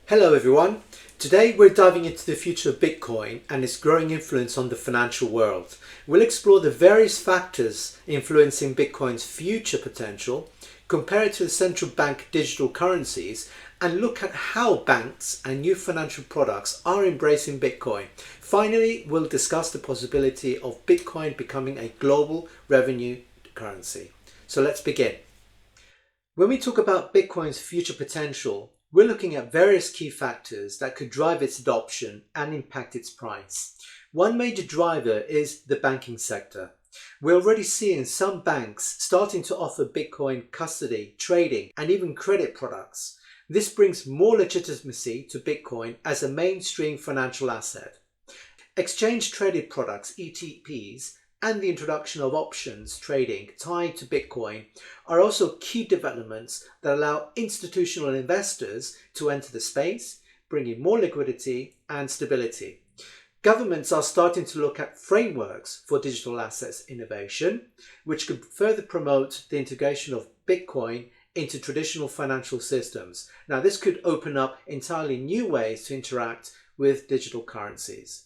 Hello everyone. Today we're diving into the future of Bitcoin and its growing influence on the financial world. We'll explore the various factors influencing Bitcoin's future potential, compare it to the central bank digital currencies, and look at how banks and new financial products are embracing Bitcoin. Finally, we'll discuss the possibility of Bitcoin becoming a global revenue currency. So let's begin. When we talk about Bitcoin's future potential, we're looking at various key factors that could drive its adoption and impact its price. One major driver is the banking sector. We're already seeing some banks starting to offer Bitcoin custody, trading, and even credit products. This brings more legitimacy to Bitcoin as a mainstream financial asset. Exchange-traded products, ETPs, and the introduction of options trading tied to Bitcoin are also key developments that allow institutional investors to enter the space, bringing more liquidity and stability. Governments are starting to look at frameworks for digital assets innovation, which could further promote the integration of Bitcoin into traditional financial systems. Now, this could open up entirely new ways to interact with digital currencies.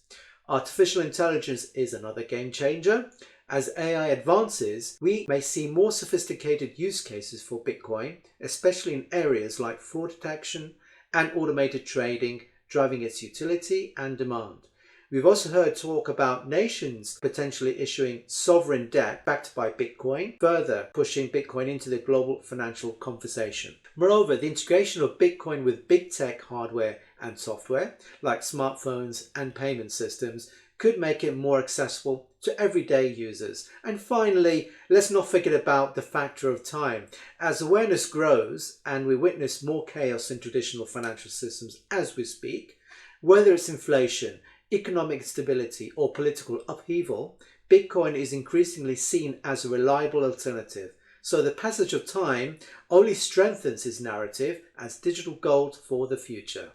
Artificial intelligence is another game changer. As AI advances, we may see more sophisticated use cases for Bitcoin, especially in areas like fraud detection and automated trading, driving its utility and demand. We've also heard talk about nations potentially issuing sovereign debt backed by Bitcoin, further pushing Bitcoin into the global financial conversation. Moreover, the integration of Bitcoin with big tech hardware and software, like smartphones and payment systems, could make it more accessible to everyday users. And finally, let's not forget about the factor of time. As awareness grows and we witness more chaos in traditional financial systems as we speak, whether it's inflation, economic instability, or political upheaval, Bitcoin is increasingly seen as a reliable alternative. So the passage of time only strengthens its narrative as digital gold for the future.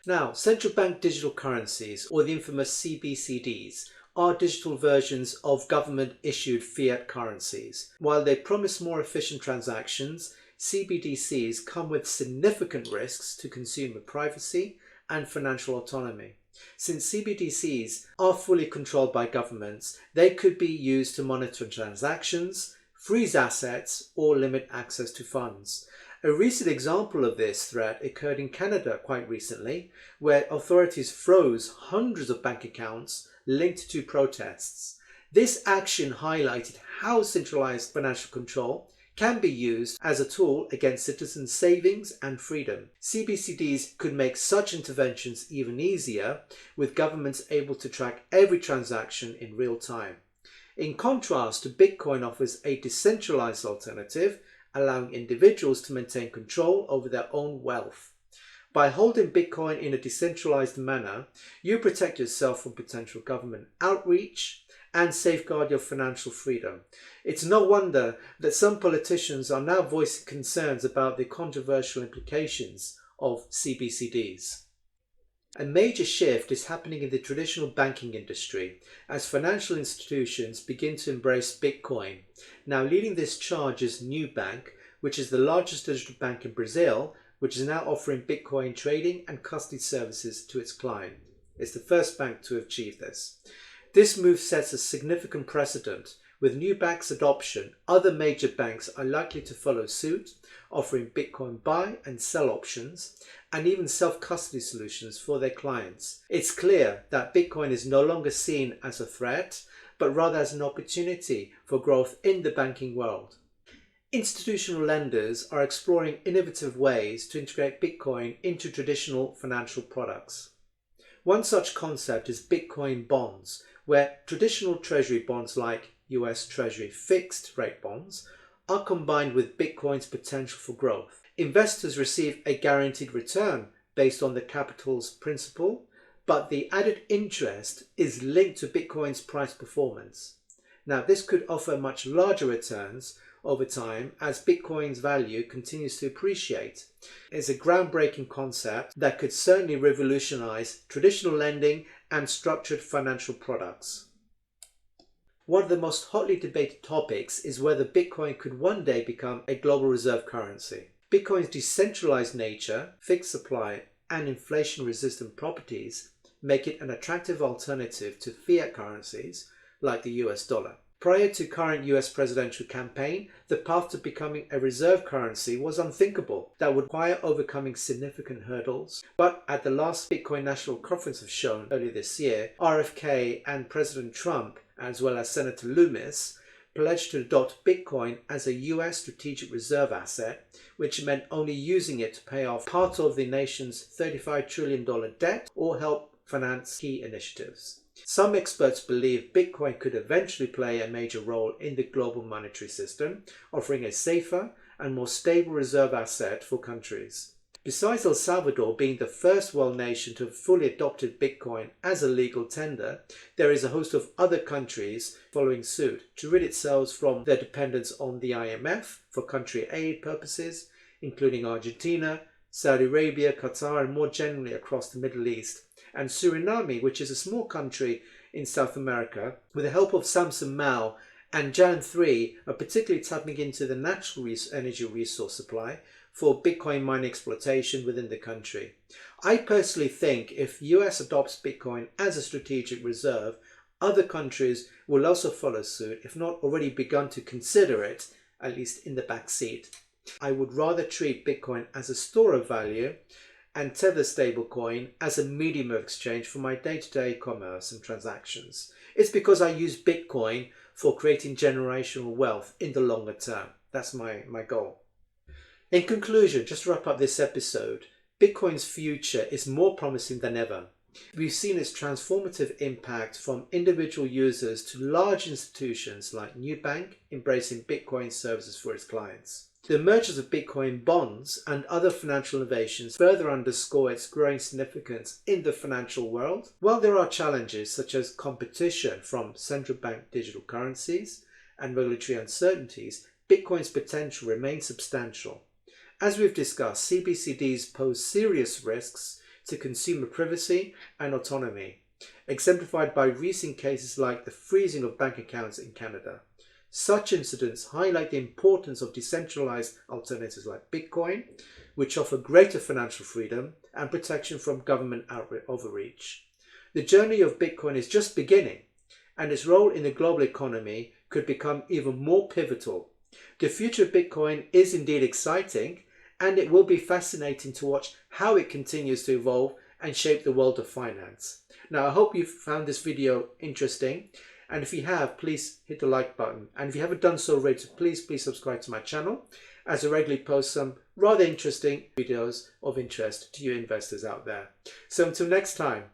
Now, central bank digital currencies, or the infamous CBDCs, are digital versions of government-issued fiat currencies. While they promise more efficient transactions, CBDCs come with significant risks to consumer privacy and financial autonomy. Since CBDCs are fully controlled by governments, they could be used to monitor transactions, freeze assets, or limit access to funds. A recent example of this threat occurred in Canada quite recently, where authorities froze hundreds of bank accounts linked to protests. This action highlighted how centralized financial control can be used as a tool against citizens' savings and freedom. CBDCs could make such interventions even easier, with governments able to track every transaction in real time. In contrast, Bitcoin offers a decentralized alternative, allowing individuals to maintain control over their own wealth. By holding Bitcoin in a decentralized manner, you protect yourself from potential government outreach and safeguard your financial freedom. It's no wonder that some politicians are now voicing concerns about the controversial implications of CBDCs. A major shift is happening in the traditional banking industry as financial institutions begin to embrace Bitcoin. Now, leading this charge is Nubank, which is the largest digital bank in Brazil, which is now offering Bitcoin trading and custody services to its clients. It's the first bank to achieve this. This move sets a significant precedent. With Nubank's adoption, other major banks are likely to follow suit, offering Bitcoin buy and sell options, and even self-custody solutions for their clients. It's clear that Bitcoin is no longer seen as a threat, but rather as an opportunity for growth in the banking world. Institutional lenders are exploring innovative ways to integrate Bitcoin into traditional financial products. One such concept is Bitcoin bonds, where traditional treasury bonds like US Treasury fixed rate bonds are combined with Bitcoin's potential for growth. Investors receive a guaranteed return based on the capital's principal, but the added interest is linked to Bitcoin's price performance. Now, this could offer much larger returns over time as Bitcoin's value continues to appreciate. It's a groundbreaking concept that could certainly revolutionize traditional lending and structured financial products. One of the most hotly debated topics is whether Bitcoin could one day become a global reserve currency. Bitcoin's decentralized nature, fixed supply, and inflation-resistant properties make it an attractive alternative to fiat currencies like the US dollar. Prior to current US presidential campaign, the path to becoming a reserve currency was unthinkable. That would require overcoming significant hurdles. But at the last Bitcoin National Conference have shown earlier this year, RFK and President Trump, as well as Senator Loomis, pledged to adopt Bitcoin as a US strategic reserve asset, which meant only using it to pay off part of the nation's $35 trillion debt or help finance key initiatives. Some experts believe Bitcoin could eventually play a major role in the global monetary system, offering a safer and more stable reserve asset for countries. Besides El Salvador being the first world nation to have fully adopted Bitcoin as a legal tender, there is a host of other countries following suit to rid itself from their dependence on the IMF for country aid purposes, including Argentina, Saudi Arabia, Qatar, and more generally across the Middle East, and Suriname, which is a small country in South America, with the help of Samson Mao and Jan 3 are particularly tapping into the natural energy resource supply for Bitcoin mining exploitation within the country. I personally think if US adopts Bitcoin as a strategic reserve, other countries will also follow suit, if not already begun to consider it, at least in the back seat. I would rather treat Bitcoin as a store of value and Tether stablecoin as a medium of exchange for my day-to-day commerce and transactions. It's because I use Bitcoin for creating generational wealth in the longer term. That's my goal. In conclusion, just to wrap up this episode, Bitcoin's future is more promising than ever. We've seen its transformative impact from individual users to large institutions like Nubank embracing Bitcoin services for its clients. The emergence of Bitcoin bonds and other financial innovations further underscore its growing significance in the financial world. While there are challenges such as competition from central bank digital currencies and regulatory uncertainties, Bitcoin's potential remains substantial. As we've discussed, CBDCs pose serious risks to consumer privacy and autonomy, exemplified by recent cases like the freezing of bank accounts in Canada. Such incidents highlight the importance of decentralized alternatives like Bitcoin, which offer greater financial freedom and protection from government overreach. The journey of Bitcoin is just beginning, and its role in the global economy could become even more pivotal. The future of Bitcoin is indeed exciting, and it will be fascinating to watch how it continues to evolve and shape the world of finance. Now, I hope you've found this video interesting. And if you have, please hit the like button. And if you haven't done so already, please subscribe to my channel, as I regularly post some rather interesting videos of interest to you investors out there. So until next time,